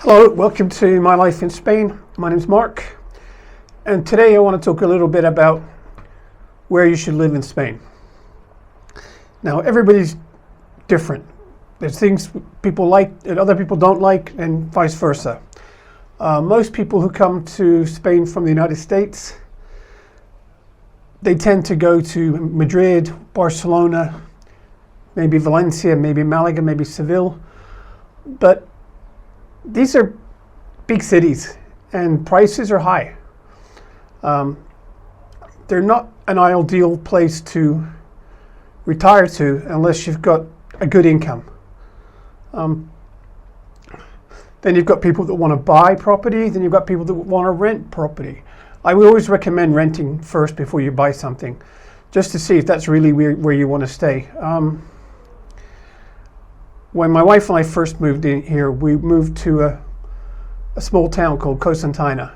Hello, welcome to My Life in Spain. My name's Mark, and today I want to talk a little bit about where you should live in Spain. Now, everybody's different. There's things people like that other people don't like, and vice versa. Most people who come to Spain from the United States, they tend to go to Madrid, Barcelona, maybe Valencia, maybe Málaga, maybe Seville, but these are big cities and prices are high. They're not an ideal place to retire to unless you've got a good income. Then you've got people that want to buy property, then you've got people that want to rent property. I would always recommend renting first before you buy something, just to see if that's really where you want to stay. When my wife and I first moved in here, we moved to a small town called Cosmopolitan.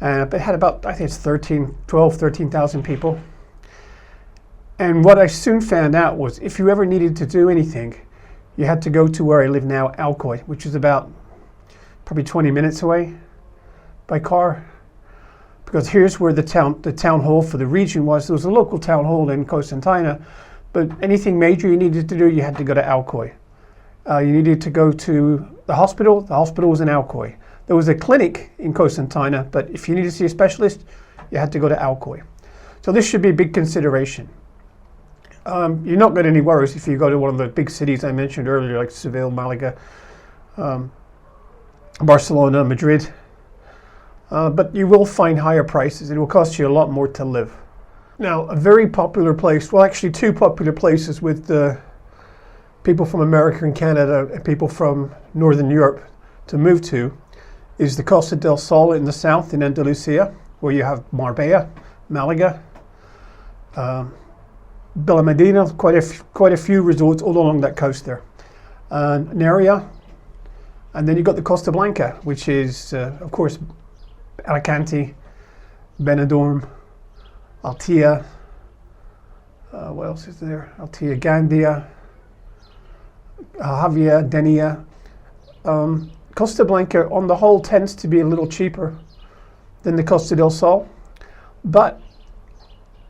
And it had about, I think it's 13,000 people. And what I soon found out was if you ever needed to do anything, you had to go to where I live now, Alcoy, which is about probably 20 minutes away by car. Because here's where the town hall for the region was. There was a local town hall in Cosmopolitan, but anything major you needed to do, you had to go to Alcoy. You needed to go to the hospital was in Alcoy. There was a clinic in Cosmopolitan, but if you needed to see a specialist, you had to go to Alcoy. So this should be a big consideration. You're not going to any worries if you go to one of the big cities I mentioned earlier, like Seville, Malaga, Barcelona, Madrid. But you will find higher prices. It will cost you a lot more to live. Now, a very popular place, well, actually two popular places with people from America and Canada and people from Northern Europe to move to is the Costa del Sol in the south in Andalusia, where you have Marbella, Malaga, Medina, quite a few resorts all along that coast there. Neria, and then you've got the Costa Blanca, which is, of course, Alicante, Benidorm, Altea, what else is there? Altea, Gandia, Javia, Denia. Costa Blanca on the whole tends to be a little cheaper than the Costa del Sol, but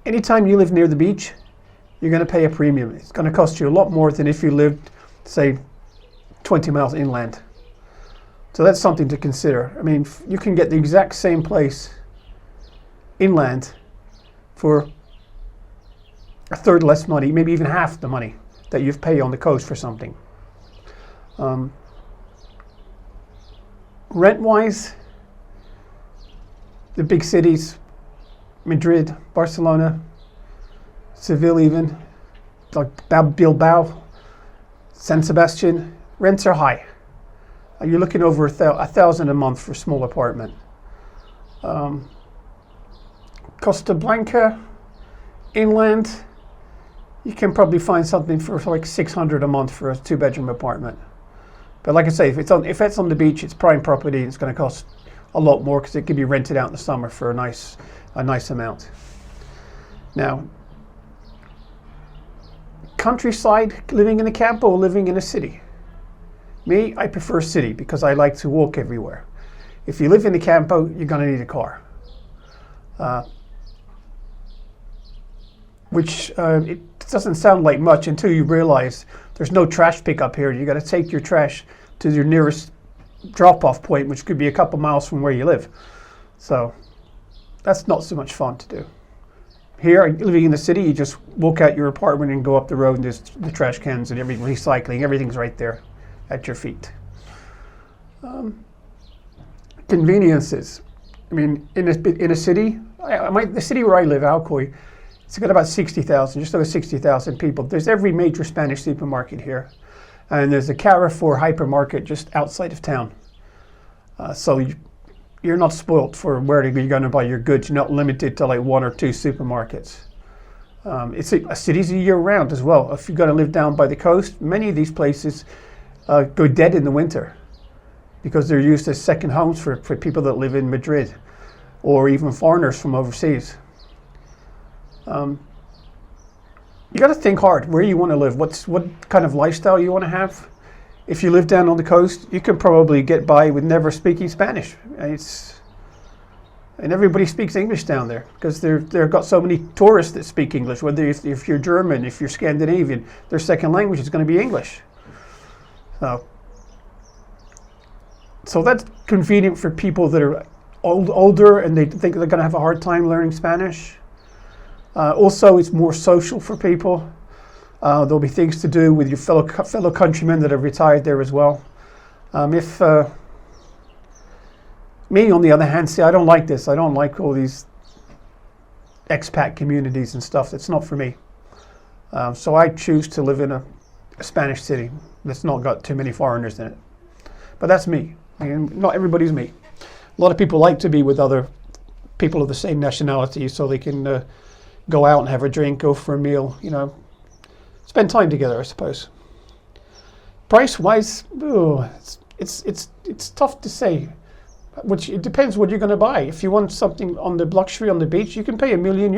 anytime you live near the beach, you're going to pay a premium. It's going to cost you a lot more than if you lived, say, 20 miles inland. So that's something to consider. I mean, you can get the exact same place inland for a third less money, maybe even half the money that you've paid on the coast for something. Rent-wise, the big cities, Madrid, Barcelona, Seville even, like Bilbao, San Sebastian, rents are high. You're looking over $1,000 a month for a small apartment. Costa Blanca, inland, you can probably find something for like $600 a month for a 2-bedroom apartment. But like I say, if it's on the beach, it's prime property. It's going to cost a lot more because it can be rented out in the summer for a nice amount. Now, countryside, living in a campo or living in a city. Me, I prefer city because I like to walk everywhere. If you live in the campo, you're going to need a car. Which it doesn't sound like much until you realize there's no trash pickup here. You got to take your trash to your nearest drop-off point, which could be a couple miles from where you live. So that's not so much fun to do. Here, living in the city, you just walk out your apartment and go up the road, and there's the trash cans and everything, recycling, everything's right there at your feet. Conveniences. I mean, in a city, the city where I live, Alcoy, it's got about 60,000, just over 60,000 people. There's every major Spanish supermarket here. And there's a Carrefour hypermarket just outside of town. So you're not spoilt for where you're going to buy your goods. You're not limited to like 1 or 2 supermarkets. It's a city's year round as well. If you're going to live down by the coast, many of these places go dead in the winter because they're used as second homes for people that live in Madrid or even foreigners from overseas. You got to think hard where you want to live, what kind of lifestyle you want to have. if you live down on the coast, you can probably get by with never speaking Spanish. And everybody speaks English down there because they've got so many tourists that speak English. Whether if you're German, if you're Scandinavian, their second language is going to be English. So that's convenient for people that are older and they think they're going to have a hard time learning Spanish. Also, it's more social for people. There'll be things to do with your fellow countrymen that have retired there as well. Me, on the other hand, see, I don't like this. I don't like all these expat communities and stuff. That's not for me. So I choose to live in a Spanish city that's not got too many foreigners in it. But that's me. I mean, not everybody's me. A lot of people like to be with other people of the same nationality so they can go out and have a drink, go for a meal, spend time together, I suppose. Price-wise, it's tough to say. It depends what you're going to buy. If you want something on the luxury on the beach, you can pay €1 million.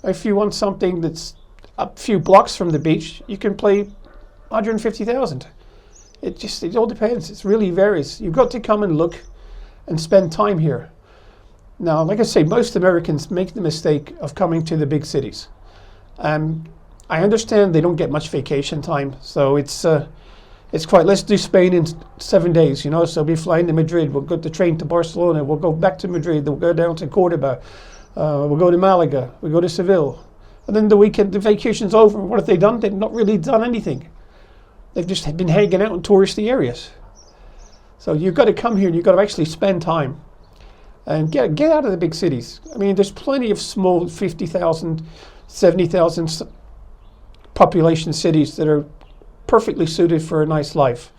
If you want something that's a few blocks from the beach, you can pay 150,000. It all depends. It really varies. You've got to come and look and spend time here. Now, like I say, most Americans make the mistake of coming to the big cities. I understand they don't get much vacation time, so it's quite, let's do Spain in 7 days, so we'll be flying to Madrid, we'll go the train to Barcelona, we'll go back to Madrid, we'll go down to Cordoba, we'll go to Malaga, we'll go to Seville. And then the vacation's over. What have they done? They've not really done anything. They've just been hanging out in touristy areas. So you've got to come here and you've got to actually spend time and get out of the big cities. I mean, there's plenty of small 50,000, 70,000 population cities that are perfectly suited for a nice life.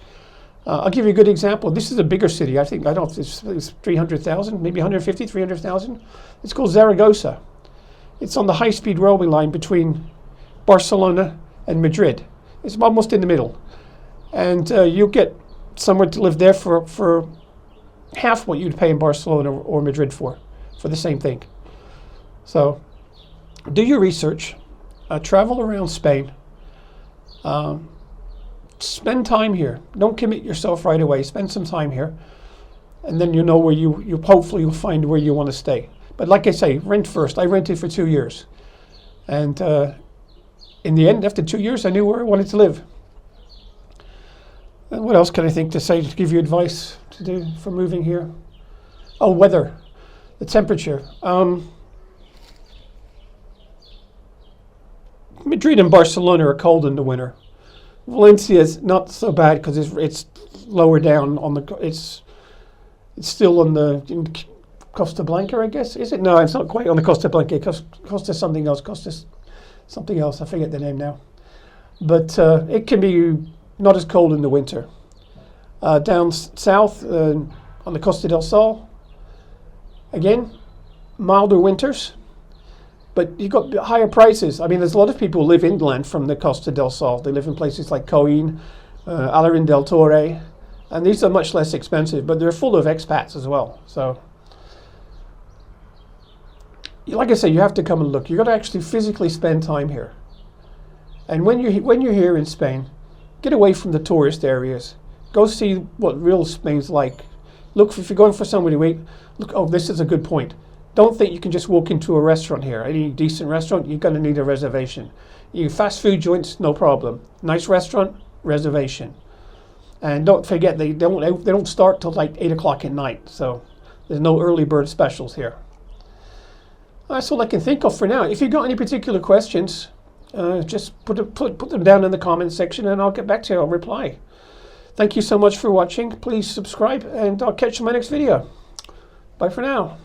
I'll give you a good example. This is a bigger city. I don't know if it's 300,000, maybe 150, 300,000. It's called Zaragoza. It's on the high-speed railway line between Barcelona and Madrid. It's almost in the middle. And you'll get somewhere to live there for half what you'd pay in Barcelona or Madrid for the same thing. So do your research. Travel around Spain. Spend time here. Don't commit yourself right away. Spend some time here, and then you know where you hopefully you'll find where you want to stay. But like I say, rent first. I rented for 2 years, and in the end, after 2 years, I knew where I wanted to live. And what else can I think to say to give you advice to do for moving here? Oh, weather, the temperature. Madrid and Barcelona are cold in the winter. Valencia is not so bad because it's lower down on the. It's still on the Costa Blanca, I guess. Is it? No, it's not quite on the Costa Blanca. Costa something else. Costa something else. I forget the name now. But it can be not as cold in the winter. Down south on the Costa del Sol, again, milder winters. But you've got higher prices. I mean, there's a lot of people who live inland from the Costa del Sol. They live in places like Coín, Alarin del Torre, and these are much less expensive, but they're full of expats as well. So, like I say, you have to come and look. You've got to actually physically spend time here. And when you're here in Spain, get away from the tourist areas. Go see what real Spain's like. Look, if you're going for somewhere to eat, look, oh, this is a good point. Don't think you can just walk into a restaurant here. Any decent restaurant, you're going to need a reservation. You fast food joints, no problem. Nice restaurant, reservation. And don't forget, they don't start till like 8 o'clock at night. So there's no early bird specials here. That's all I can think of for now. If you've got any particular questions, just put them down in the comments section and I'll get back to you. I'll reply. Thank you so much for watching. Please subscribe and I'll catch you in my next video. Bye for now.